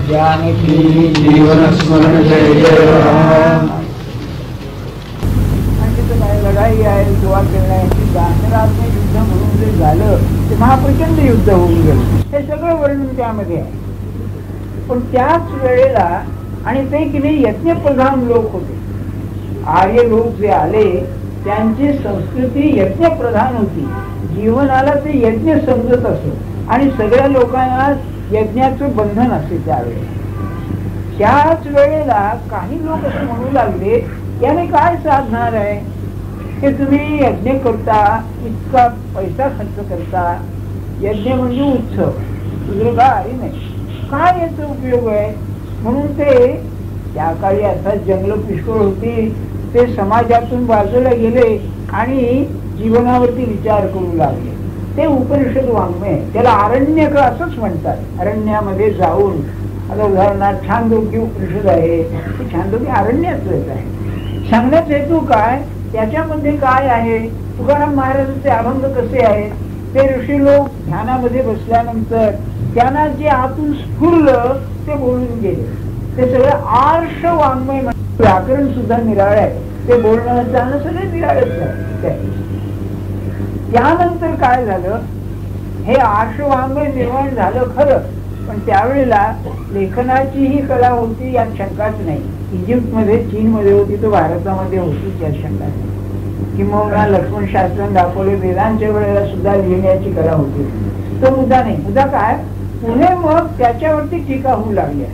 जानकी जीवन स्मरण जय जय राम. लढाई आहे, दुवा करण्याची दानरात्मक युद्ध म्हणून जे झालं ते महाप्रचंड युद्ध होऊन गेलं, हे सगळं वर्णन त्यामध्ये आहे. पण त्याच वेळेला आणि ते की नाही यज्ञप्रधान लोक होते. आर्य लोक जे आले त्यांची संस्कृती यज्ञप्रधान होती. जीवनाला ते यज्ञ समजत असत आणि सगळ्या लोकांना यज्ञाचं बंधन असते. त्यावेळेला त्याच वेळेला काही लोक असं म्हणू लागले, याने काय साधणार आहे की तुम्ही यज्ञ करता, इतका पैसा खर्च करता, यज्ञ म्हणजे उत्सव, दुसरं काही नाही, काय याचा उपयोग आहे. म्हणून ते त्या काळी अर्थात जंगल पुष्कळ होती, ते समाजातून बाजूला गेले आणि जीवनावरती विचार करू लागले. ते उपनिषद वाङ्मय, त्याला आरण्यक असंच म्हणतात. अरण्यामध्ये जाऊन, आता उदाहरणार्थ छांदोग्य उपनिषद आहे, ते छांदोग्य अरण्याचंच आहे. सांगण्याचा हेतू काय, त्याच्यामध्ये काय आहे. तुकाराम महाराजांचे अभंग कसे आहेत, ते ऋषी लोक ध्यानामध्ये बसल्यानंतर त्यांना जे आतून स्फुरलं ते बोलून गेले. ते सगळं आर्ष वाङ्मय, व्याकरण सुद्धा निराळ आहे, ते बोलणं जाणं सगळे निराळच आहे. त्यानंतर काय झालं, हे आर्ष वाङ्मय निर्माण झालं खरं, पण त्यावेळेला लेखनाची ही कला होती यात शंकाच नाही. इजिप्तमध्ये, चीनमध्ये होती, तो भारतामध्ये होती यात शंका नाही. किंवा लक्ष्मण शास्त्राने दाखवले वेदांच्या वेळेला सुद्धा लिहिण्याची कला होती. तो मुद्दा नाही. मुद्दा काय, पुढे मग त्याच्यावरती टीका होऊ लागल्या,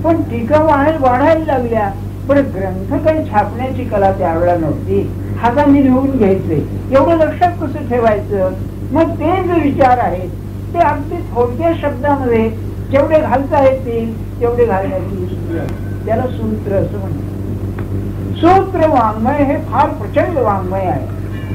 पण टीका वाढायला लागल्या, पण ग्रंथ काही छापण्याची कला त्यावेळेला नव्हती. हाताने लिहून घ्यायचे, एवढं लक्षात कसं ठेवायचं. मग ते जे विचार आहेत ते अगदी थोडक्या शब्दामध्ये जेवढे घालता येतील तेवढे घालण्याची, त्याला सूत्र असं म्हणतात. सूत्र वाङ्मय हे फार प्रचंड वाङ्मय आहे.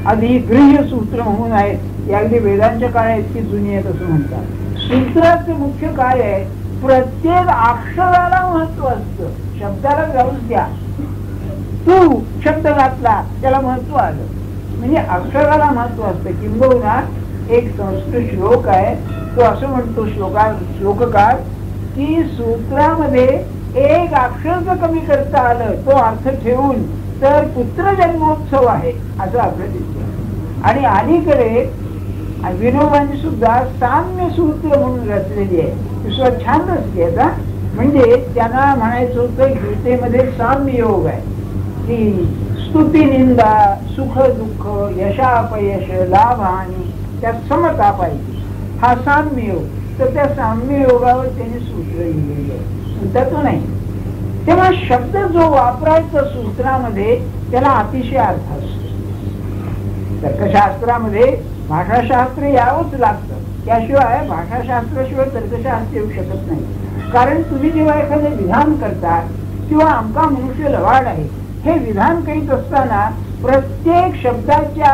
आधी गृह्य सूत्र म्हणून आहेत, हे अगदी वेदांच्या काळात इतकी जुनी आहेत असं म्हणतात. सूत्राचं मुख्य काय आहे, प्रत्येक अक्षराला महत्व असतं. शब्दाला जाऊच द्या, तू शब्द घातला त्याला महत्व आलं, म्हणजे अक्षराला महत्व असतं. किंबहुना एक संस्कृत श्लोक आहे, तो असं म्हणतो श्लोककार की सूत्रामध्ये एक अक्षर जर कमी करता आलं, तो अर्थ ठेवून, तर पुत्र जन्मोत्सव आहे असं आपलं दिसतं. आणि अलीकडे विनोबांनी सुद्धा साम्य सूत्र म्हणून रचलेली आहे, ती छान रचली आहे. म्हणजे त्यांना म्हणायचं होतं गीतेमध्ये साम्य योग आहे, की स्तुती निंदा, सुख दुःख, यशापयश, लाभ हानी, त्यात समता पाहिजे, हा साम्य योग. तर त्या साम्य योगावर त्यांनी सूत्र लिहिलेली आहे, सूत्रात नाही. तेव्हा शब्द जो वापरायचा सूत्रामध्ये त्याला अतिशय अर्थ असतो. तर्कशास्त्रामध्ये भाषाशास्त्र यावंच लागतं, त्याशिवाय भाषाशास्त्राशिवाय तर्कशास्त्र येऊ शकत नाही. कारण तुम्ही जेव्हा एखादे विधान करता किंवा आमका मनुष्य लवाड आहे हे विधान करीत असताना प्रत्येक शब्दाच्या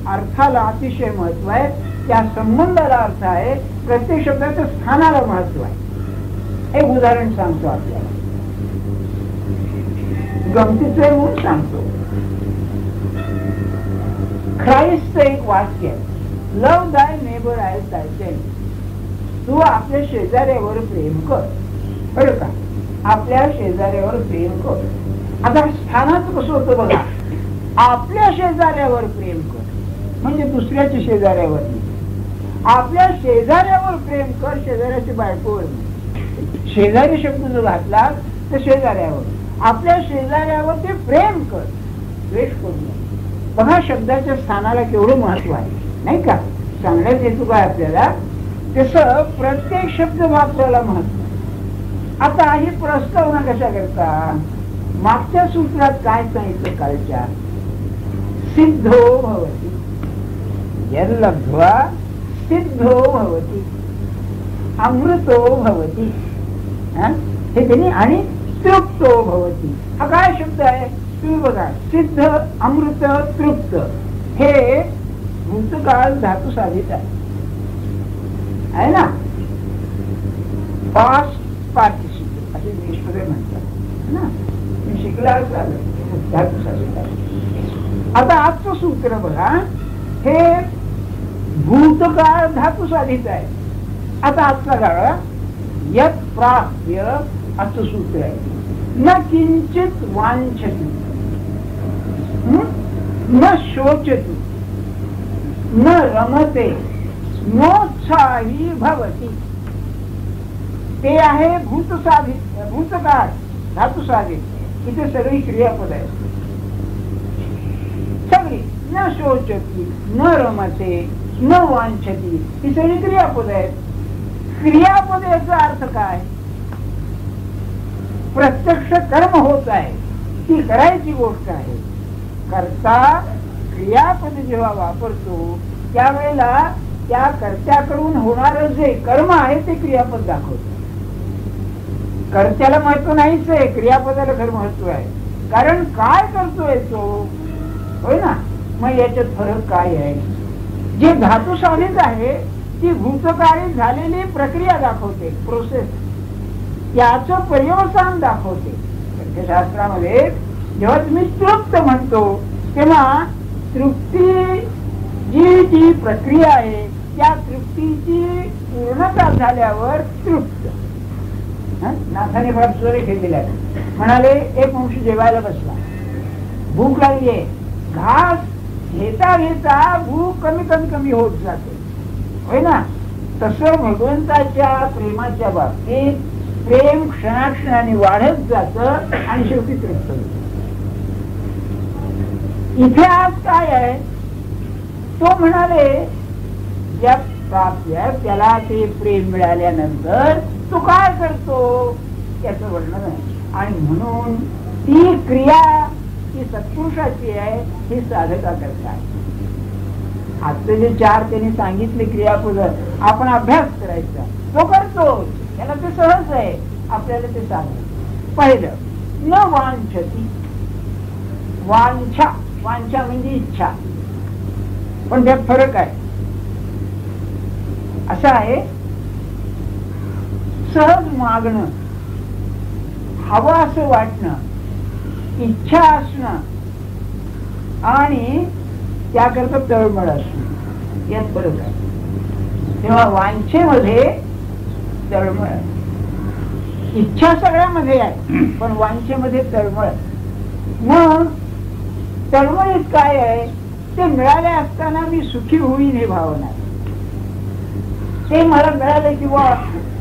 अर्थाला अतिशय महत्व आहे, त्या संबंधाला अर्थ आहे, प्रत्येक शब्दाच्या स्थानाला महत्व आहे. एक उदाहरण सांगतो आपल्याला, गमतीचं म्हणून सांगतो. ख्राइस्ट एक वाक्य आहे, लव दाय नेबर ॲज थायसेल्फ. तू आपल्या शेजाऱ्यावर प्रेम कर, बरं का, आपल्या शेजाऱ्यावर प्रेम कर. आता स्थानाचं कसं होतं बघा, आपल्या शेजाऱ्यावर प्रेम कर म्हणजे दुसऱ्याच्या शेजाऱ्यावर नाही. आपल्या शेजाऱ्यावर प्रेम कर, शेजाऱ्याची बायकोवर नाही. शेजारी शब्द जर घातला तर शेजाऱ्यावर, आपल्या शेजाऱ्यावर ते प्रेम कर, द्वेष करू नये. बघा शब्दाच्या स्थानाला केवढं महत्व आहे, नाही का. सांगण्यात हेतू काय आपल्याला, तसं प्रत्येक शब्द वापरायला महत्व. आता ही प्रस्तावना कशा करता, मागच्या सूत्रात काय सांगितलं कालच्या, सिद्धो भवति, यल्लब्ध्वा सिद्धो भवति, अमृतो भवति, हे त्यांनी, आणि तृप्तो भवति. हा काय शब्द आहे तुम्ही बघा, सिद्ध, अमृत, तृप्त, हे भूतकाळ धातू साधित आहे ना. पास्ट पार्टिसिपल असे इंग्लिशमध्ये म्हणतात ना, मी शिकला धातू साधित आहे. आता आजचं सूत्र बघा, हे भूतकाळ धातू साधित आहे. आता आजचा काळ यत प्राप्य असं सूत्र आहे. न किंचित वांछति, न शोचति, न रमते, नोत्साही भवति. ते आहे भूतसाधित, भूतकाळ, धातुसाधित. इथे सगळी क्रियापद आहे सगळी. न शोचती, न रमते, न वांछती, ही सगळी क्रियापद आहेत. क्रियापद याचा अर्थ काय? प्रत्यक्ष कर्म होत आहे, ती करायची गोष्ट आहे. कर्ता क्रियापद जेव्हा वापरतो त्यावेळेला त्या कर्त्याकडून होणार जे कर्म आहे ते क्रियापद दाखवतो. कर्त्याला महत्व नाहीच आहे, क्रियापदाला खरं महत्व आहे. कारण काय करतोय तो, होय ना. मग याच्यात फरक काय आहे? जे धातू साधित आहे ती भूतकाळी झालेली प्रक्रिया दाखवते, प्रोसेस, याचं पर्यवसान दाखवते. शास्त्रामध्ये जेव्हा तुम्ही तृप्त म्हणतो तेव्हा तृप्ती जी प्रक्रिया आहे त्या तृप्तीची पूर्णता झाल्यावर तृप्त. नाथाने फार सुरेख केलेला आहे. म्हणाले एक मनुष्य जेवायला बसला, भूक लागली आहे. घास घेता घेता भूक कमी कमी कमी होत जाते, होय ना. तसं भगवंताच्या प्रेमाच्या बाबतीत प्रेम क्षणाक्षणाने वाढत जात आणि शेवटी तृप्त होत. इथे आज काय आहे? तो म्हणाले ज्या प्राप्य त्याला ते प्रेम मिळाल्यानंतर तो काय करतो त्याचं वर्णन आहे. आणि म्हणून ती क्रिया ही सत्पुरुषाची आहे, ही साधका करतात. आजचे जे 4 त्यांनी सांगितले क्रियापद आपण अभ्यास करायचा, तो करतो, त्याला ते सहज आहे. आपल्याला ते सांग. पहिलं, न वांछती. वांछा, वांछा म्हणजे इच्छा, पण त्यात फरक आहे. असं आहे सहज मागणं, हवं असं वाटणं, इच्छा असणं आणि त्याकरता तळमळ असणं, यात फरक आहे. तेव्हा वांछेमध्ये तळमळ, इच्छा सगळ्यामध्ये आहे पण वांछेमध्ये तळमळ. मग तळमळीत काय आहे? ते मिळाले असताना मी सुखी होईन हे भावना. ते मला मिळाले किंवा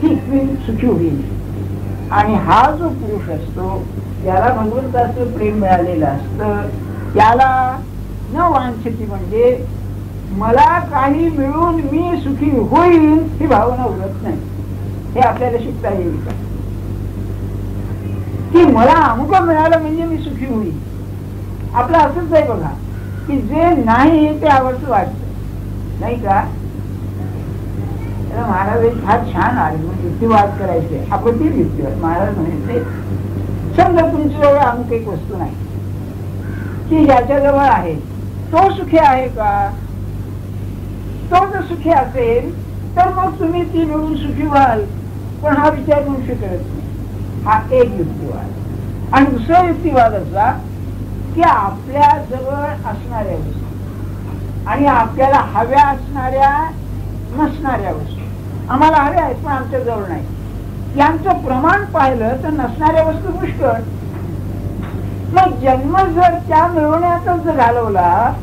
ठीक मी सुखी होईल. आणि हा जो पुरुष असतो त्याला भगवंताचं प्रेम मिळालेलं असतं, त्याला न वांछती म्हणजे मला काही मिळून मी सुखी होईल ही भावना उरत नाही. हे आपल्याला शिकता येईल का? की मला अमुक मिळालं म्हणजे मी सुखी होईल. आपलं असंच आहे बघा, की जे नाही ते आवडतं वाटतं, नाही का? महाराज फार छान आहे, युक्तिवाद करायचे. आपण ती युक्तिवाद महाराज म्हणायचे, समजा तुमच्याजवळ अमुक एक वस्तू नाही, ती ज्याच्याजवळ आहे तो सुखी आहे का? तो जर सुखी असेल तर मग तुम्ही ती मिळून सुखी व्हाल. पण हा विचार मनुष्य करत नाही. हा एक युक्तिवाद. आणि दुसरा युक्तिवाद असा की आपल्या जवळ असणाऱ्या वस्तू आणि आपल्याला हव्या असणाऱ्या नसणाऱ्या वस्तू, आम्हाला हव्या आहेत पण आमच्या जवळ नाही, यांचं प्रमाण पाहिलं तर नसणाऱ्या वस्तू पुष्कळ. मग जन्म जर त्या मिळवण्यातच घालवला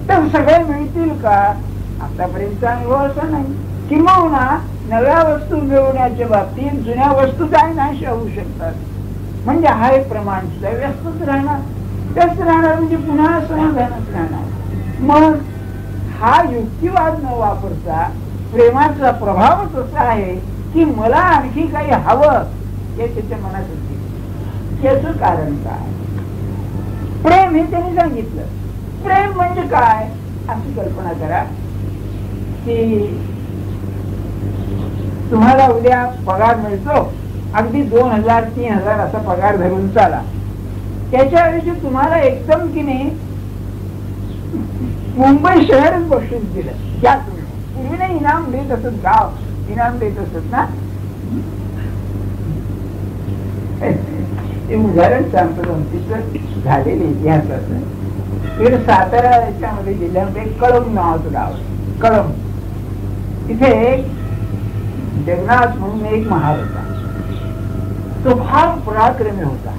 तर सगळे मिळतील का? आतापर्यंत अनुभव असा नाही. किंवा नव्या वस्तू मिळवण्याच्या बाबतीत जुन्या वस्तू काय नाश होऊ शकतात. म्हणजे हा एक प्रमाण सुद्धा व्यस्तच राहणार, व्यस्त राहणार म्हणजे पुन्हा समाधानच राहणार. मग हा युक्तिवाद न वापरता प्रेमाचा प्रभावच असा आहे की मला आणखी काही हवं हे त्याच्या मनात होते. याचं कारण काय? प्रेम हे त्यांनी सांगितलं. प्रेम म्हणजे काय अशी कल्पना करा की तुम्हाला उद्या पगार मिळतो, अगदी 2000-3000 असा पगार धरून चाला. त्याच्याऐवजी तुम्हाला एकदम की नाही मुंबई शहरच बक्षीस दिलं. या तुम्ही पूर्वी नाही इनाम देत असत, गाव इनाम देत असत ना. ते उदाहरण सांगतो तिथं झालेले इतिहासाचं. इकडे सातारा याच्यामध्ये जिल्ह्यामध्ये कळंब नावाचं गाव, कळंब. तिथे जगन्नाथ म्हणून एक महार होता. तो फार पराक्रमी होता.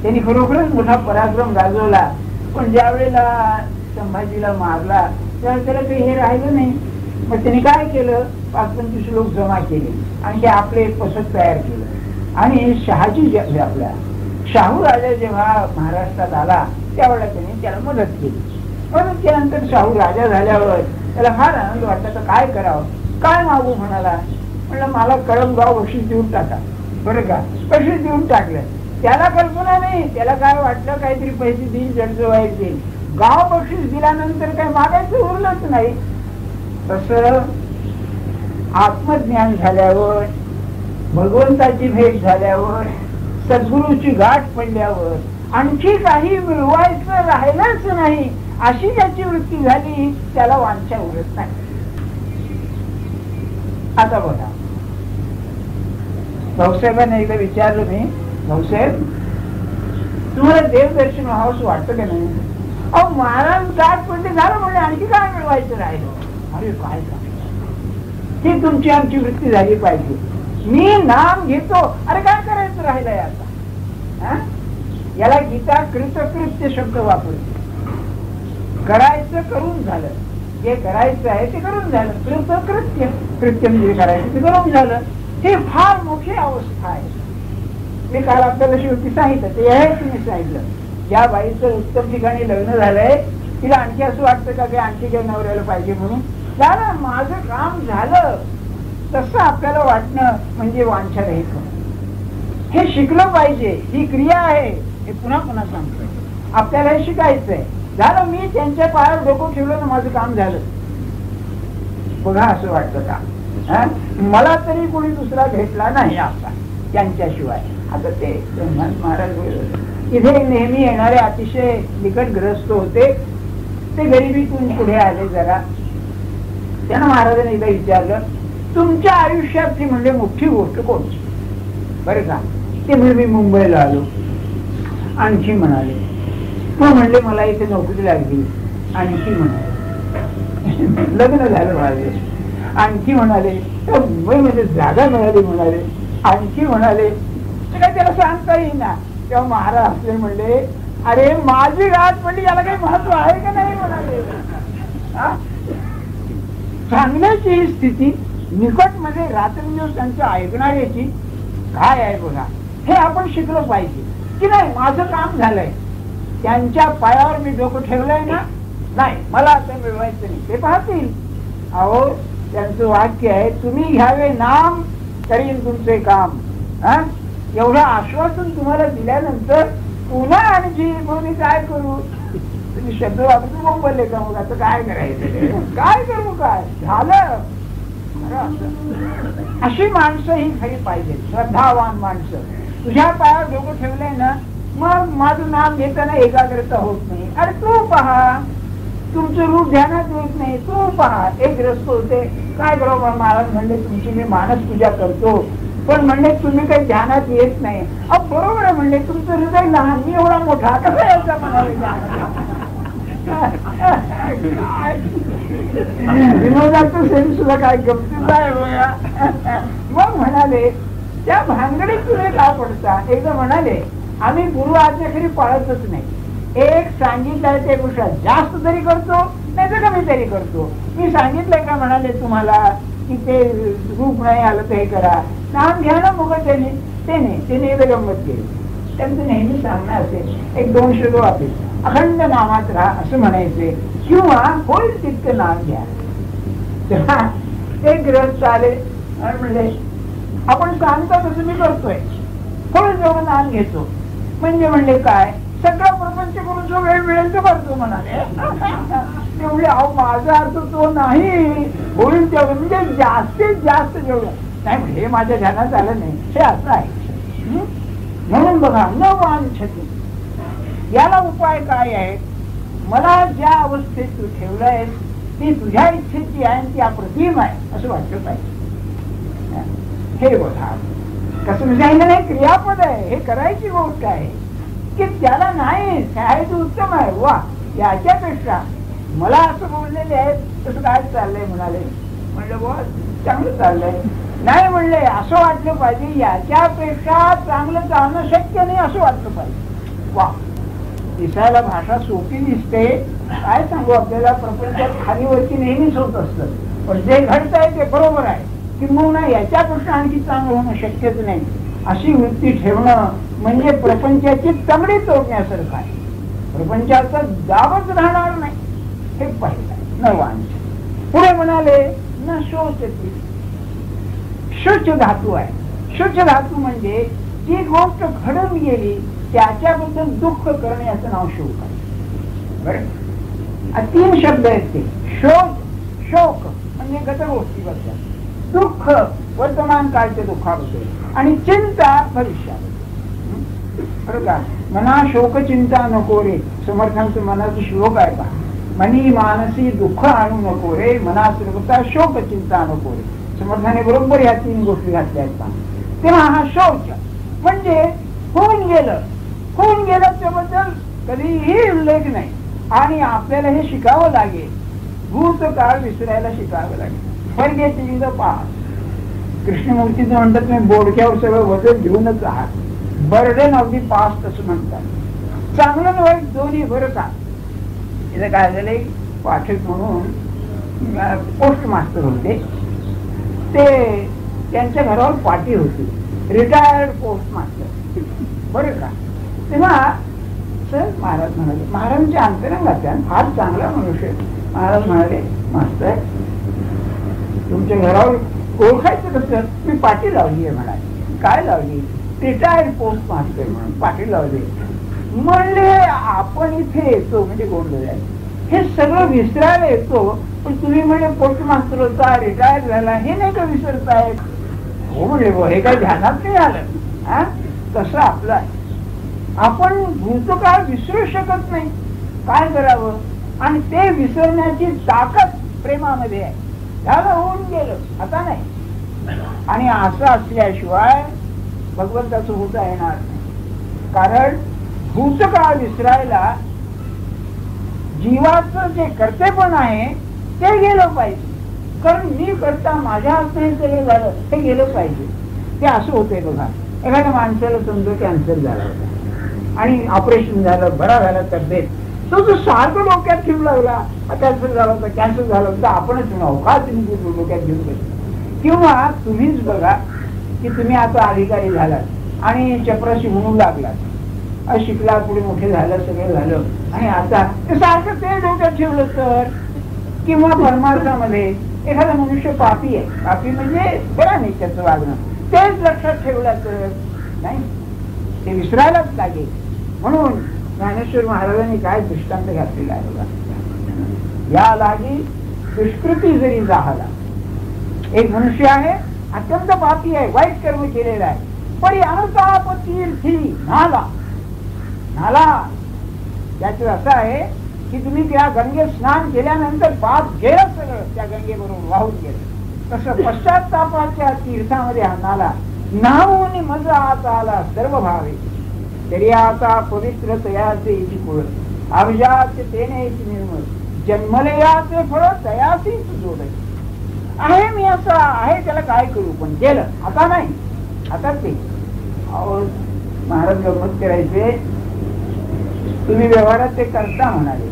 त्यांनी खरोखरच मोठा पराक्रम गाजवला. पण ज्या वेळेला संभाजीला मारला त्यावेळेस त्याला काही हे राहिलं नाही. मग त्यांनी काय केलं, 5-25 लोक जमा केले आणि ते आपले एक पथक तयार केलं. आणि शहाजी आपल्या शाहू राजा जेव्हा महाराष्ट्रात आला त्यावेळेला त्यांनी त्याला मदत केली. पण त्यानंतर शाहू राजा झाल्यावर त्याला फार आनंद वाटला. तर काय करावं, काय मागू म्हणाला. म्हणलं मला कळमगाव बक्षीस देऊन टाका. बरं का, बक्षीस देऊन टाकलं. त्याला कल्पना नाही, त्याला काय वाटलं काहीतरी पैसे देईल, जडजवायला देईल. गाव बक्षीस दिल्यानंतर काही मागायचं उरलंच नाही. तसं आत्मज्ञान झाल्यावर, भगवंताची भेट झाल्यावर, सद्गुरूची गाठ पडल्यावर आणखी काही मिळवायचं राहिलंच नाही अशी ज्याची वृत्ती झाली त्याला वांछा उरत नाही. आता बघा, भाऊसाहेबांना एकदा विचारलं मी, भाऊसाहेब तुम्हाला देवदर्शन व्हावं असं वाटतं का नाही. अहो महाराज गाठ पडले झालं म्हणजे आणखी काय मिळवायचं राहिलं. अरे काय ही तुमची आमची वृत्ती झाली पाहिजे. मी नाम घेतो, अरे काय करायचं राहिलंय आता. याला गीता कृतकृत्य शब्द वापरतो. करायचं करून झालं, जे करायचं आहे ते करून झालं. कृतकृत्य, कृत्य म्हणजे करायचं ते करून झालं. हे फार मोठी अवस्था आहे. मी काल आपल्याला शेवटी सांगितलं ते आहे तुम्ही सांगितलं. ज्या बाईचं उत्तम ठिकाणी लग्न झालंय तिला आणखी असं वाटतं का की आणखी काही नवऱ्याला पाहिजे म्हणून. झालं, माझं काम झालं. तसं आपल्याला वाटणं म्हणजे वांछा रहित. हे शिकलं पाहिजे, ही क्रिया आहे. हे पुन्हा पुन्हा सांगतोय, आपल्याला हे शिकायचंय. झालं, मी त्यांच्या पायावर डोकं ठेवलं ना माझं काम झालं. बघा असं वाटतं का, मला तरी कोणी दुसरा भेटला नाही आता त्यांच्याशिवाय. आता ते महाराज इथे नेहमी येणारे अतिशय निकटग्रस्त होते. ते गरिबीतून पुढे आले जरा. त्यांना महाराजांनी एकदा विचारलं तुमच्या आयुष्यातली म्हणजे मोठी गोष्ट कोणती. बरं का, ते म्हणजे मी मुंबईला आलो. आणखी म्हणाले, तो म्हणले मला इथे नोकरी लागली. आणखी म्हणाले लग्न झालं माझे. आणखी म्हणाले मुंबईमध्ये जागा मिळाली म्हणाले. आणखी म्हणाले काय त्याला सांगता येईना. तेव्हा महाराज असले म्हणले अरे माझी गाठ पडली याला काही महत्व आहे का नाही म्हणाले. चांगल्याची ही स्थिती निकट मध्ये रात्रंदिवस त्यांचं ऐकणाऱ्याची काय आहे बघा. हे आपण शिकलं पाहिजे की नाही. माझं काम झालंय, त्यांच्या पायावर मी डोकं ठेवलंय ना, नाही मला आता मिळवायचं नाही. ते पाहतील. अहो त्यांचं वाक्य आहे तुम्ही घ्यावे नाम करीन तुमचे काम. एवढं आश्वासन तुम्हाला दिल्यानंतर पुन्हा आणखी मी काय करू. तुम्ही शब्द वापरून बोंबले का मग आता काय करायचं, काय करू, काय झालं. अशी माणसं ही खरी पाहिजे, श्रद्धावान माणसं. तुझ्या पायावर डोकं ठेवलंय ना, मग माझं नाम घेताना एकाग्रता होत नाही. अरे तू पहा, तुमचं रूप ध्यानात येत नाही, तू पहा. एक ग्रस्त होते, काय बरोबर महाराज म्हणले तुमची मी मानस पूजा करतो, पण म्हणले तुम्ही काही ध्यानात येत नाही. अहो बरोबर आहे म्हणले, तुमचं हृदय लहान, मी एवढा मोठा कसं यायचा म्हणाले. विनोदाचं सेम सुद्धा काय गमतीच आहे बघा. मग म्हणाले त्या भानगडीत तुला का पडता. एकदा म्हणाले आम्ही गुरु आज्ञाखरी पाळतच नाही. एक सांगितलंय ते गोष्ट जास्त तरी करतो नाही तर कमी तरी करतो. मी सांगितलंय का म्हणाले तुम्हाला की ते रूप नाही आलं तर हे करा, नाम घ्या ना. मग त्याने एकदा गंमत केली. त्यांचं नेहमी सांगणं असेल एक 2 श्लोक वापरेल, अखंड नामात राहा असं म्हणायचे, किंवा होईल तितकं नाम घ्या. एक ग्रस्त आले आणि म्हणले आपण सांगतो तसं मी करतोय, थोडं जेवढं नाम घेतो. म्हणजे म्हणले काय सगळं प्रपंच करून जो वेळ मिळेल तो करतो म्हणाले. तेवढे अहो माझा अर्थ तो नाही, होईल तेवढं म्हणजे जास्तीत जास्त जेवढं नाही. हे माझ्या ध्यानात आलं नाही, हे असं आहे. म्हणून बघा न वांछती याला उपाय काय आहे. मला ज्या अवस्थेत तू ठेवलंय ती तुझ्या इच्छेची आहे, ती अप्रतिम आहे असं वाटलं पाहिजे. हे बघा कसं सांगितलं नाही, क्रियापद आहे, हे करायची गोष्ट आहे की त्याला नाही शाळेचं उत्तम आहे. वा याच्यापेक्षा मला असं बोललेले आहे तसं काय चाललंय म्हणाले. म्हणलं बुवा चांगलं चाललंय. नाही म्हणले असं वाटलं पाहिजे याच्यापेक्षा चांगलं चालणं शक्य नाही असं वाटलं पाहिजे. वा, दिसायला भाषा सोपी दिसते, काय सांगू आपल्याला, प्रपंचात खाली वरती नेहमीच होत असतं, पण जे घडत आहे ते बरोबर आहे, किंवा याच्यापेक्षा आणखी चांगलं होणं शक्यच नाही अशी वृत्ती ठेवणं म्हणजे प्रपंचाची तगडी तोडण्यासारखं आहे. प्रपंचाचा दाबच राहणार नाही, हे पहिलं न वांछ. पुढे म्हणाले न शोचती. शुच धातू आहे. शुच धातू म्हणजे जी गोष्ट घडून गेली त्याच्याबद्दल दुःख करणे याचं नाव शोक आहे. बरं, 3 शब्द आहेत ते. शोक म्हणजे गत गोष्टीबद्दल, दुःख वर्तमान काळच्या दुःखाबद्दल, आणि चिंता भविष्याबद्दल. बरं का, मना शोक चिंता नको रे, समर्थांचं मनाचं श्लोक आहे का, मनी मानसी दुःख आणू नको रे, मना सर्वता शोक चिंता नको रे. समर्थाने बरोबर या 3 गोष्टी घातल्या आहेत का. तेव्हा हा शौच म्हणजे होऊन गेलं त्याबद्दल कधीही उल्लेख नाही, आणि आपल्याला हे शिकावं लागेल. भूतकाळ विसरायला शिकावं लागेल. Forgetting the past. कृष्णमूर्तीचं म्हणतात मी बोडक्यावर सगळं वजन घेऊनच आहात, बर्डन ऑफ दी पास्ट असं म्हणतात. चांगलं वाईट दोन्ही. बरं का, इथं काय झालं, पाठक म्हणून पोस्ट मास्टर होते, ते त्यांच्या घरावर पार्टी होती, रिटायर्ड पोस्ट मास्टर. बरं का, तेव्हा सर महाराज म्हणाले, महाराजांचे अंतरंगात फार चांगला मनुष्य. महाराज म्हणाले, मास्तर तुमच्या घरावर ओळखायचं कसं, मी पाठी लावली आहे म्हणाले. काय लावली, रिटायर्ड पोस्ट मास्टर म्हणून पाठी लावली. म्हणले आपण इथे येतो म्हणजे गोंधळ आहे, हे सगळं विसरायला येतो, पण तुम्ही म्हणजे पोस्ट मास्टर होता, रिटायर झाला, हे नाही का विसरताय. हो म्हणजे हे काही ध्यानात नाही आलं. तसं आपलं आहे, आपण भूतकाळ विसरू शकत नाही. काय करावं, आणि ते विसरण्याची ताकद प्रेमामध्ये आहे. झालं, होऊन गेलं, आता नाही. आणि असं असल्याशिवाय भगवंताचं होता येणार नाही. कारण भूतकाळ विसरायला जीवाचं जे कर्तेपण आहे ते गेलं पाहिजे. कारण मी करता माझ्या हातने सगळं झालं, ते गेलं पाहिजे. ते असं होतंय बघा, एखाद्या माणसाला समजा कॅन्सर झाला होता आणि ऑपरेशन झालं, बरा झाला तब्येत, तो सारखं डोक्यात ठेवू लागला, कॅन्सर झाला होता, कॅन्सर झाला होता, आपणच म्हणावं का तुम्ही डोक्यात घेऊन बसला. किंवा तुम्हीच बघा की तुम्ही आता अधिकारी झालात आणि चपराशी म्हणू लागलात, शिकला, पुढे मोठे झालं, सगळं झालं, आणि आता ते सारखं ते डोक्यात ठेवलं तर. किंवा परमार्थामध्ये एखादा मनुष्य पापी आहे, पापी म्हणजे बरा नाही त्याचं वागणं, तेच लक्षात ठेवलं तर नाही, ते विसरायलाच लागेल. म्हणून ज्ञानेश्वर महाराजांनी काय दृष्टांत घातलेला आहे बघा, या लागी दुष्कृती जरी झाला. एक मनुष्य आहे, अत्यंत पापी आहे, वाईट कर्म केलेला आहे, पण अनुताप तीर्थी नाला त्याचं असं आहे की तुम्ही त्या गंगेत स्नान केल्यानंतर पाप गेलं सगळं, त्या गंगेबरोबर वाहून गेलं. तसं पश्चातापाच्या तीर्थामध्ये हा नाला नाहून मज आता आला सर्व भावे, तरी आता पवित्र तयाचे कुळ अवजात तेने निर्मळ जन्मलयाचे फळ तयाचीच जोड आहे. मी असं आहे त्याला काय करू, पण केलं, आता नाही, आता ते. महाराज गमत करायचे, तुम्ही व्यवहारात ते करता म्हणाले.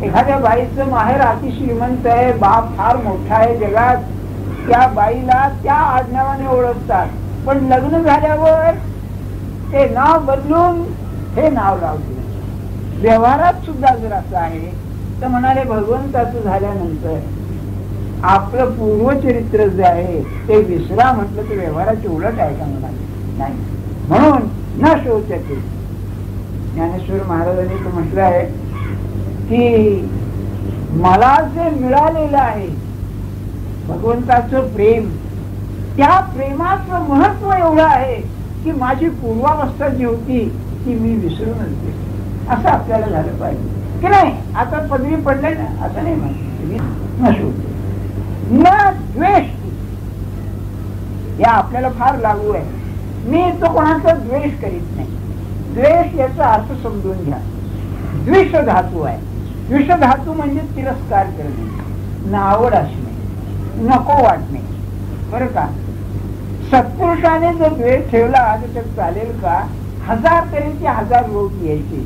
एखाद्या बाईचं माहेर अति श्रीमंत आहे, बाप फार मोठा आहे जगात, त्या बाईला त्या आडनावाने ओळखतात, पण लग्न झाल्यावर ते नाव बदलून हे नाव लावते. व्यवहारात सुद्धा जर असं आहे तर म्हणाले भगवंताचं झाल्यानंतर आपलं पूर्वचरित्र जे आहे ते विसरा म्हटलं तर व्यवहाराची उलट आहे का म्हणाले नाही. म्हणून न शोचते. ज्ञानेश्वर महाराजांनी तो म्हटलं आहे की मला जे मिळालेलं आहे भगवंताचं प्रेम, त्या प्रेमाचं महत्व एवढं आहे की माझी पूर्वावस्था जी होती ती मी विसरूनच गेली. असं आपल्याला झालं पाहिजे की नाही. आता पदवी पडले ना, आता नाही म्हणते न शोधते न द्वेष, या आपल्याला फार लागू आहे. मी तो कोणाचा द्वेष करीत नाही. द्वेष याचा अर्थ समजून घ्या. द्विष धातू आहे. द्विष धातू म्हणजे तिरस्कार करणे, नावड असणे, नको वाटणे. बरं का, सत्पुरुषाने जर द्वेष ठेवला तर ते चालेल का? 1000 तऱ्हेचे 1000 लोक यायचे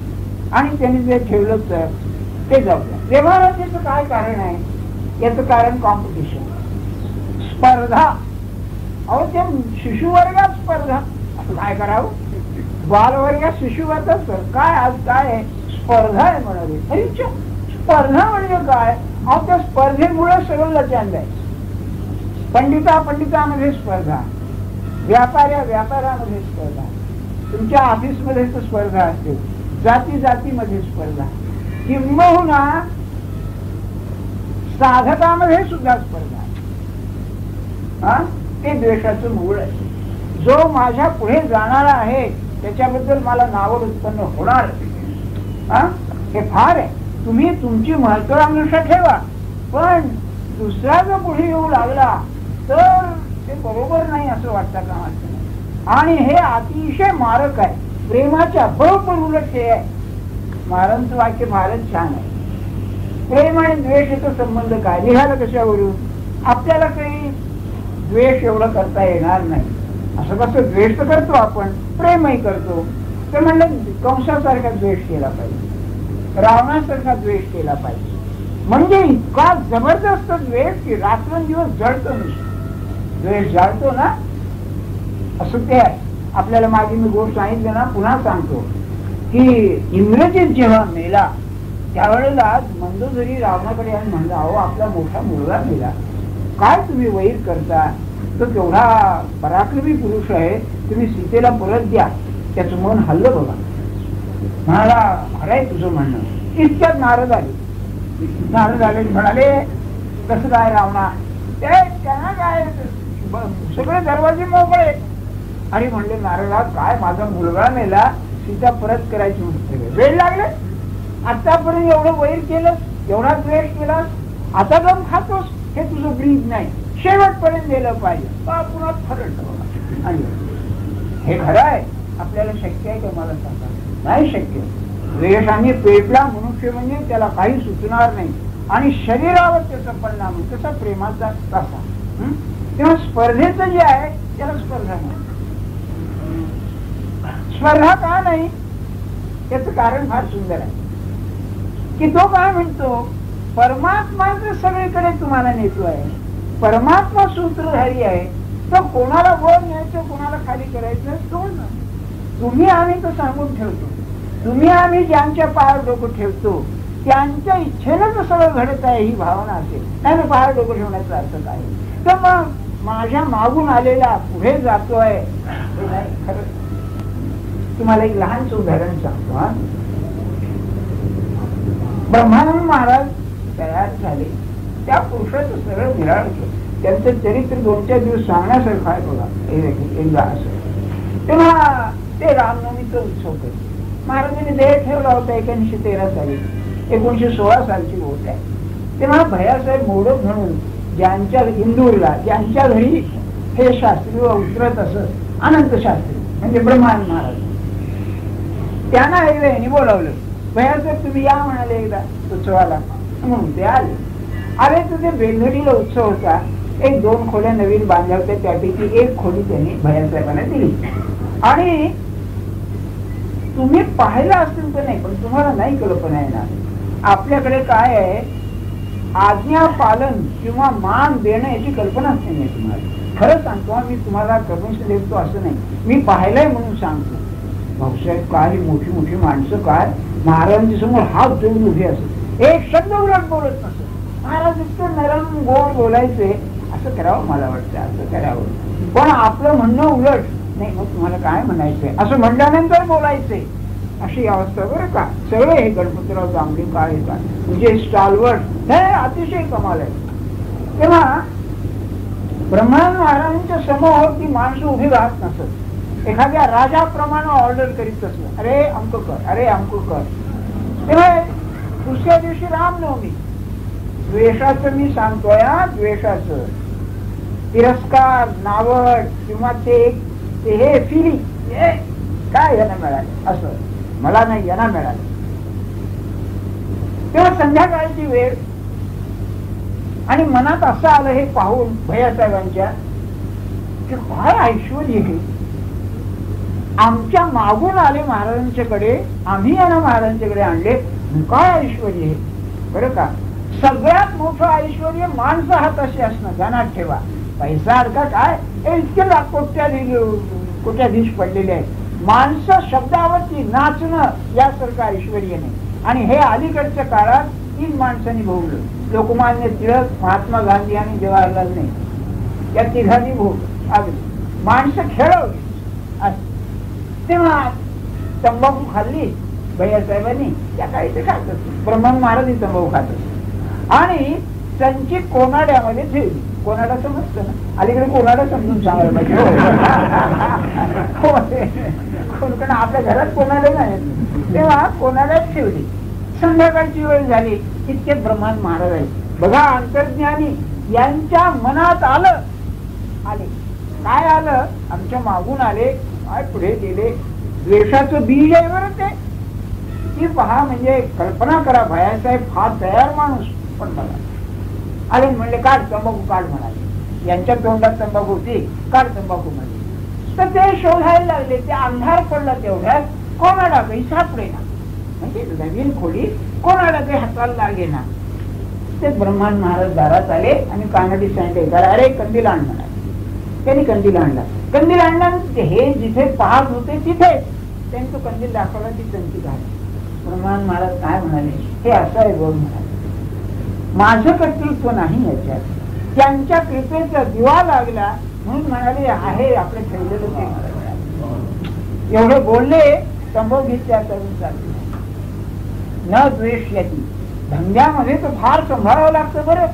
आणि त्यांनी जे ठेवलं तर ते जाऊ द्या. व्यवहाराचं काय कारण आहे? याचं कारण कॉम्पिटिशन, स्पर्धा. अहो ते शिशुवर्गात स्पर्धा, असं काय करावं? बालवर्गात शिशुवर्गात काय आज काय आहे? स्पर्धा आहे म्हणाले. स्पर्धा म्हणजे काय? अहो त्या स्पर्धेमुळे सगळं लचांड आहे. पंडितामध्ये स्पर्धा, व्यापारामध्ये स्पर्धा, तुमच्या ऑफिसमध्ये स्पर्धा असते, जातीमध्ये स्पर्धा, किंबहुना साधकामध्ये सुद्धा स्पर्धा. ते द्वेषाचं मूळ आहे. जो माझ्या पुढे जाणारा आहे त्याच्याबद्दल मला नावड उत्पन्न होणार, हे फार आहे. तुम्ही तुमची महत्वाकांक्षा ठेवा, पण दुसरा जो पुढे येऊ लागला तर ते बरोबर नाही असं वाटतं का मला. आणि हे अतिशय मारक आहे. प्रेमाच्या बरोबर उलट हे आहे. महाराजांचं वाक्य फारच छान आहे. प्रेम आणि द्वेष याचा संबंध काय? निघाला कशावरून? आपल्याला काही द्वेष एवढं करता येणार नाही. असं कसं द्वेष तर करतो आपण, प्रेमही करतो. ते म्हणलं कंसासारखा द्वेष केला पाहिजे, रावणासारखा द्वेष केला पाहिजे. म्हणजे इतका जबरदस्त द्वेष की रात्रंदिवस जळतो. द्वेष जाळतो ना, असं ते आहे. आपल्याला मागे मी गोष्ट सांगितलं ना, पुन्हा सांगतो की इंग्रजीत जेव्हा मेला त्यावेळेला मंदोदरी रावणाकडे आणि म्हणला, अहो आपला मोठा मुलगा मेला, काय तुम्ही वैर करता? तो केवढा पराक्रमी पुरुष आहे, तुम्ही सीतेला परत द्या. त्याचं मन हल्लं बघा. म्हणाला, अरे तुझं म्हणणं. इतक्यात नारद आले म्हणाले, कसं काय रावणा? त्यांना काय सगळे दरवाजे मोकळे. आणि म्हणले, नारदा काय माझा मुलगा मेला, सीता परत करायची म्हणते, वेळ लागले. आतापर्यंत एवढं वैर केलं, एवढा द्वेष केला, आता गम खातोस, हे तुझं ब्रीद नाही. शेवटपर्यंत गेलं पाहिजे. पुन्हा फरक. आणि हे खरं आहे. आपल्याला शक्य आहे का? मला सांगा, नाही शक्य. द्वेषाने पेटला मनुष्य म्हणजे त्याला काही सुचणार नाही आणि शरीरावर त्याचा परिणाम तसा प्रेमाचा तसा. तेव्हा स्पर्धेचं जे आहे त्याला स्पर्धा नाही. स्पर्धा का नाही? त्याचं कारण फार सुंदर आहे की तो काय म्हणतो, परमात्मा जर सगळीकडे तुम्हाला नेतो आहे, परमात्मा सूत्रधारी आहे, तर कोणाला वर न्यायचं कोणाला खाली करायचं तो ना. तुम्ही आम्ही तर सांगून ठेवतो, तुम्ही आम्ही ज्यांच्या पायावर डोकं ठेवतो त्यांच्या इच्छेनं तर सगळं घडत आहे ही भावना असेल. नाही पायावर डोकं ठेवण्याचा अर्थ काय? तर मग माझ्या मागून आलेला पुढे जातोय हे नाही खरं. तुम्हाला एक लहानच उदाहरण सांगतो. ब्रह्मानंद महाराज तयार झाले, त्या पुरुषाचं सगळं विराळ केलं. त्यांचं चरित्र 2-4 दिवस सांगण्यासारखं आहे बघा. एकदा असं तेव्हा ते रामनवमीचा उत्सव करते. महाराजांनी देह ठेवला होता 1913 साली, 1916 सालची गोष्ट आहे. तेव्हा भैयासाहेब मोडक म्हणून ज्यांच्या इंदूरला ज्यांच्या घरी हे शास्त्री उतरत असत, अनंत शास्त्री म्हणजे ब्रह्मानंद महाराज, त्यांना एकदा यांनी बोलावलं. भैयासाहेब तुम्ही या म्हणाले एकदा उत्सवाला, म्हणून ते आले. तर ते बेलधडीला उत्सव होता. 1-2 खोल्या नवीन बांधल्या होत्या, त्यापैकी एक खोली त्यांनी भैयासाहेबांना दिली. आणि तुम्ही पाहिलं असेल तर नाही, पण तुम्हाला नाही कल्पना येणार आपल्याकडे काय आहे. आज्ञा पालन किंवा मान देणं याची कल्पनाच नाही तुम्हाला. खरं सांगतो, मी तुम्हाला परमिशन देतो असं नाही, मी पाहिलंय म्हणून सांगतो. भाऊसाहेब काय मोठी मोठी माणसं काय महाराजांच्या समोर हात जोडून उभे असत, एक शब्द उलट बोलत नसत. महाराज इतकं नरम गोड बोलायचे. असं करावं मला वाटतं, असं करावं. पण आपलं म्हणणं उलट नाही, मग तुम्हाला काय म्हणायचंय असं म्हणल्यानंतर बोलायचंय, अशी अवस्था बरं का. सगळे हे गणपतीराव जांभळी काय का म्हणजे स्टॉलवर्ड, हे अतिशय कमाल आहे. तेव्हा ब्रह्मानंद महाराजांच्या समोर ती माणसं उभी राहत नसत. एखाद्या राजाप्रमाणे ऑर्डर करीत असलं, अरे अमक कर, अरे अमक कर. तेव्हा दुसऱ्या दिवशी रामनवमी. द्वेषाचं मी सांगतोय, द्वेषाचं तिरस्कार, नावड किंवा ते हे फिलिंग, काय यांना मिळालं असं, मला नाही यांना मिळालं. तेव्हा संध्याकाळची वेळ आणि मनात असं आलं हे पाहून भैयासाहेबांच्या की काय ऐश्वर हे. आमच्या मागून आले महाराजांच्याकडे, आम्ही यांना महाराजांच्याकडे आणले, काय ऐश्वर हे. बरं का, सगळ्यात मोठं ऐश्वर माणसं हाताशी असणं, ध्यानात ठेवा. पैसा अडका काय, इतके कोट्याधीश पडलेले आहेत. माणसं शब्दावरती नाचणं यासारखं ऐश्वर्य नाही. आणि हे अलीकडच्या काळात 3 माणसांनी भोगलं. लोकमान्य टिळक, महात्मा गांधी आणि जवाहरलाल नेहरू या तिघांनी भोगलं. अगदी माणसं खेळवली. तेव्हा तंबाखू खाल्ली भैयासाहेबांनी, त्या काही ते खात असत. ब्रह्मन महाराज तंबाखू खात असत आणि त्यांची कोनाड्यामध्ये ठेवली. कोनाडा समजतं ना, अलीकडे कोनाडा समजून सांगायला पाहिजे. कोण आपल्या घरात कोनाडे नाही, तेव्हा कोनाड्यात ठेवली. संध्याकाळची वेळ झाली, इतके ब्रह्मन महाराज आहे बघा, अंतर्ज्ञानी यांच्या मनात आलं. आले काय आलं, आमच्या मागून आले, काय पुढे गेले. द्वेषाचं बीज आहे बरं ते, की पहा. म्हणजे कल्पना करा, भैयासाहेब फार तयार माणूस, पण बघा आले म्हणले काढ तंबाखू काढ म्हणाले. यांच्या तोंडात तंबाखू होती, काढ तंबाखू म्हणले. तर ते शोधायला लागले. ते अंधार पडला तेवढ्यात कोणाला काही सापडेना. म्हणजे नवीन खोली कोणाला काही हाताला लागेना. ते ब्रह्मन महाराज दारात आले आणि कानडी सांगितले, अरे कंदील आण म्हणाले. त्यांनी कंदील आणला. कंदील आणला, हे जिथे पाहत होते तिथे त्यांनी तो कंदील दाखवला, ती चंची घातली. ब्रह्मन महाराज काय म्हणाले, हे असं आहे बघ म्हणाले, माझं कर्तृत्व नाही याच्यात, त्यांच्या कृपेचा दिवा लागला म्हणून म्हणाले आहे आपलं ठेवलेलं ते. एवढे बोलले, तंबाखू घेतल्या करून चालले. न द्वेष याची धंद्यामध्ये तर फार सांभाळावं लागतं बरं.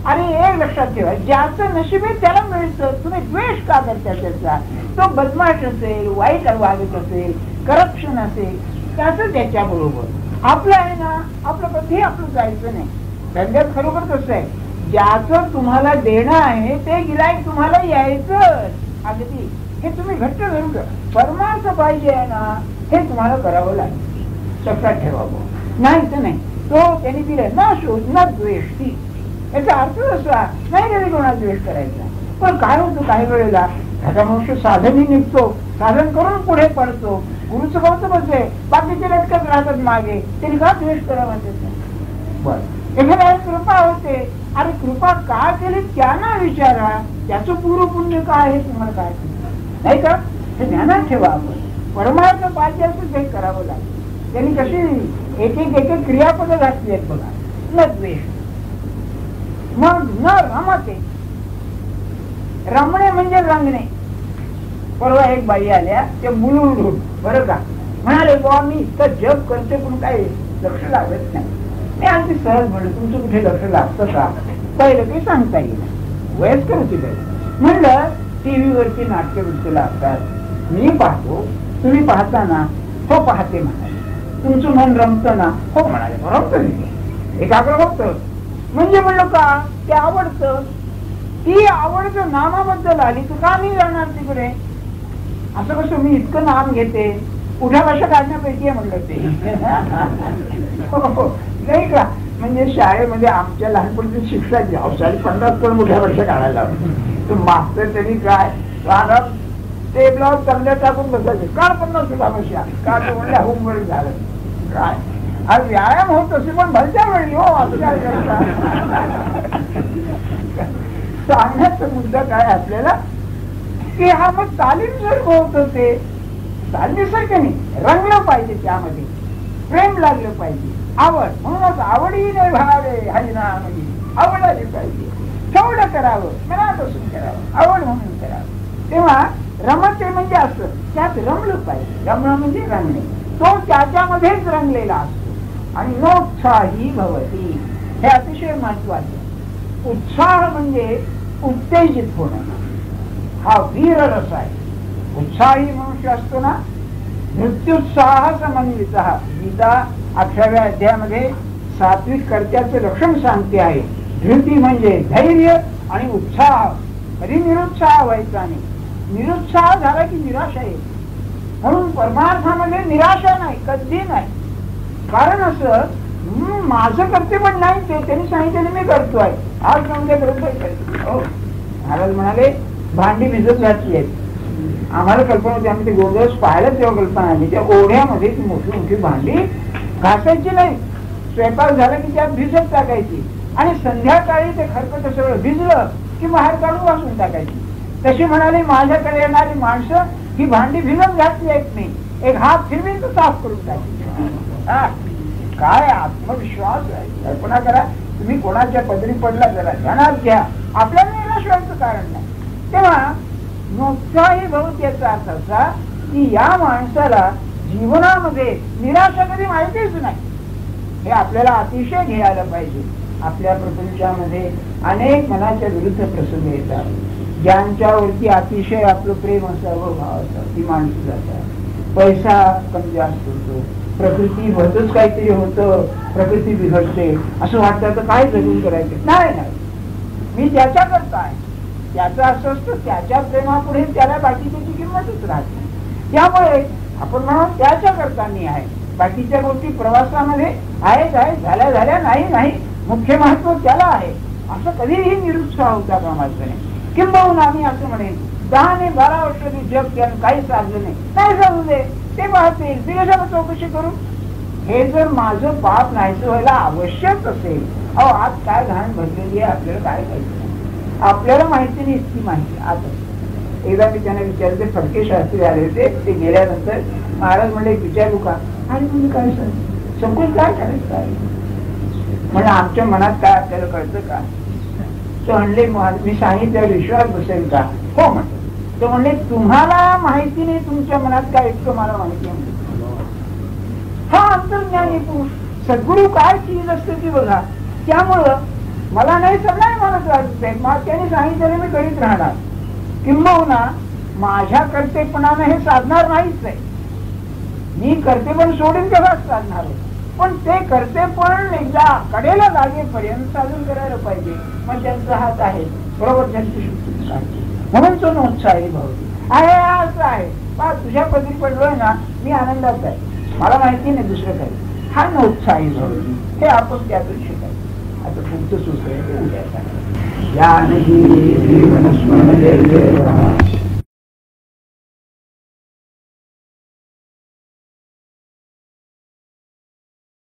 आणि एक लक्षात ठेवा, ज्याचं नशीब आहे त्याला मिळतं. तुम्ही द्वेष का करता त्याचा? तो बदमाश असेल, वाईट वागत असेल, करप्शन असेल, त्याचं त्याच्या बरोबर. आपलं आहे ना, आपलं कधी आपलं जायचं नाही. धंद्यात खरोखर कसं आहे, ज्याचं तुम्हाला देणं आहे ते गिराईक तुम्हाला यायचं. अगदी हे तुम्ही घट्ट धरून परमार्थ पाहिजे आहे ना, हे तुम्हाला करावं लागेल. लक्षात ठेवावं, नाही तर नाही. तो त्यांनी दिले ना शोध ना द्वेष. ती याचा अर्थ असा नाही तरी कोणाला द्वेष करायचा. पण काय होतं काही वेळेला एका मनुष्य साधनही निघतो, साधन करून पुढे पडतो, गुरुचं कौतुकच आहे, बाकीचे लटकत राहतात मागे, त्यांनी का द्वेष करावा त्याचा. बर एखाद्या कृपा होते, अरे कृपा का केली त्यांना विचारा, त्याचं पूर्व पुण्य काय आहे तुम्हाला काय नाही का, हे ध्यानात ठेवा. आपण परमार्थ पाहिजे असं ते करावं लागेल. त्यांनी कशी एक एक क्रियापद घातली आहेत बघा. न द्वेष, मग न रमते. रमणे म्हणजे रंगणे. परवा एक बाई आल्या, ते मुलून बरं का म्हणाले, बाबा मी इतकं जप करते पण काही लक्ष लागत नाही. मी अगदी सहज म्हणलं, तुमचं कुठे लक्ष लागतं का? पहिलं काही सांगता येईल, वयस्कर होती बाई. म्हणलं टीव्हीवरती नाट्यवृत्ती लागतात, मी पाहतो, तुम्ही पाहता ना? हो पाहते म्हणाले. तुमचं मन रमतं ना? हो म्हणाले. रमतं नाही, एकाग्र होतं. म्हणजे म्हणलं का ते आवडतं. ती आवड जर नामाबद्दल आली तर का मी जाणार तिकडे? असं कसं मी इतकं नाम घेते, उठ्या भाषा काढण्यापैकी आहे म्हणलं ते. नाही का, म्हणजे शाळेमध्ये आमच्या लहानपणीची शिक्षा घ्यावसाली 50 पण मोठ्या भाषा काढायला हवी. मास्तर तरी काय टेबलावर चांगल्या टाकून बसायचे, काळ 50 भाषा का तो म्हणल्या होमवर्क झालं काय. आज व्यायाम होत असे पण भलत्या वेळी हो असं काय करता. सांगण्याचा मुद्दा काय आपल्याला, की हा मग तालीमसारखं होत होते. तालीमीसारखं नाही, रंगलं पाहिजे, त्यामध्ये प्रेम लागलं पाहिजे, आवड. म्हणूनच आवडी नाही भावे हरिनामही, आवड आली पाहिजे. तेवढं करावं, मनापासून करावं, आवड म्हणून करावं. तेव्हा रमते म्हणजे असं त्यात रमलं पाहिजे. रमणं म्हणजे रंगणे, तो त्याच्यामध्येच रंगलेला असतो. आणि नोत्साही भवती, हे अतिशय महत्वाचे. उत्साह म्हणजे उत्तेजित होणं, हा वीर रस आहे. उत्साही मनुष्य असतो ना, मृत्युत्साह समन्वित. गीता 18व्या अध्यायामध्ये सात्विक कर्त्याचे लक्षण सांगते आहे. धृती म्हणजे धैर्य आणि उत्साह. कधी निरुत्साह व्हायचा नाही. निरुत्साह झाला की निराशा येईल. म्हणून परमार्थामध्ये निराशा नाही, कधी नाही. कारण असं माझं करते पण नाही, ते त्यांनी सांगितलं मी करतोय. आज म्हणजे महाराज म्हणाले भांडी भिजत घातली आहेत. आम्हाला कल्पना होती, आम्ही ते गोंधळ पाहायला तेव्हा कल्पना आली, त्या ओढ्यामध्ये ती मोठी मोठी भांडी घासायची नाही, स्वयंपाक झाला की त्यात भिजत टाकायची आणि संध्याकाळी ते खरकट सगळं भिजलं की बाहेर काढून वासून टाकायची. तशी म्हणाली माझ्याकडे येणारी माणसं ही भांडी भिजत घातली आहेत नाही, एक हात फिरवी तर साफ करून टाकायची. काय आत्मविश्वास आहे. कल्पना करा, तुम्ही कोणाच्या पदरी पडला जरा ध्यानात घ्या, आपल्याला निराश कारण नाही. तेव्हा नोत्साही भवती याचा अर्थ असा की या माणसाला जीवनामध्ये निराशा कधी माहितीच नाही. हे आपल्याला अतिशय घ्यायला पाहिजे. आपल्या प्रपंचामध्ये अनेक मनाच्या विरुद्ध प्रसंग येतात. ज्यांच्यावरती अतिशय आपलं प्रेम असावं, भाव असावं, ती माणसं जातात. पैसा कमी जास्त होतो, प्रकृती भरतच काहीतरी होतं, प्रकृती बिघडते, असं वाटतं तर काय जगून करायचं. नाही नाही, मी त्याच्याकरता आहे. त्याचं असं असतं, त्याच्या प्रेमापुढे त्याला बाकीची किंमतच राहते. त्यामुळे आपण म्हणून त्याच्याकरता मी आहे. बाकीच्या गोष्टी प्रवासामध्ये आहेत झाल्या झाल्या, नाही मुख्य महत्व त्याला आहे, असं कधीही निरुत्साह होता कामाचा नाही. किंबहुना मी असं म्हणेन 10 आणि 12 वर्ष जग त्यानं काही साधलं नाही साधू दे, ते पाहतील, ते कशाला चौकशी करू. हे जर माझं पाप नाहीचं व्हायला आवश्यक असेल, अहो आज काय घाण भरलेली आहे, आपल्याला काय पाहिजे, आपल्याला माहिती नाही, इतकी माहिती आता. एकदा मी त्यांना विचारले, फडके शास्त्री आले होते, ते गेल्यानंतर महाराज म्हणले विचारू का, आणि म्हणजे काय संकोच काय करायचं काय म्हणजे आमच्या मनात काय आपल्याला कळतं का. तो म्हणले मी सांगितल्यावर विश्वास बसेल का. हो म्हणतो. तो म्हणले तुम्हाला माहिती नाही तुमच्या मनात काय, इतकं मला माहिती आहे. हा अंतर्ज्ञानी पुरुष सद्गुरू काय चीज असते ती बघा. त्यामुळं मला नाही सगळं मला त्याने सांगितलं मी करीत राहणार. किंबहुना माझ्या कर्तेपणानं हे साधणार नाहीच आहे. मी कर्तेपण सोडून तेव्हाच साधणार आहे. पण ते कर्तेपण एकदा कडेला लागेपर्यंत साधन करायला पाहिजे. मग त्यांचा हात आहे बरोबर, त्यांची शुद्धी म्हणून तो नोत्साही भाऊ आहे. असं आहे बा, तुझ्या पदरी पडलोय ना, मी आनंदात आहे, मला माहिती नाही दुसरं काही. हा नोत्साही भाऊ, हे आपण त्यातून शिकायचं. आता पुढचं सुचलं उद्या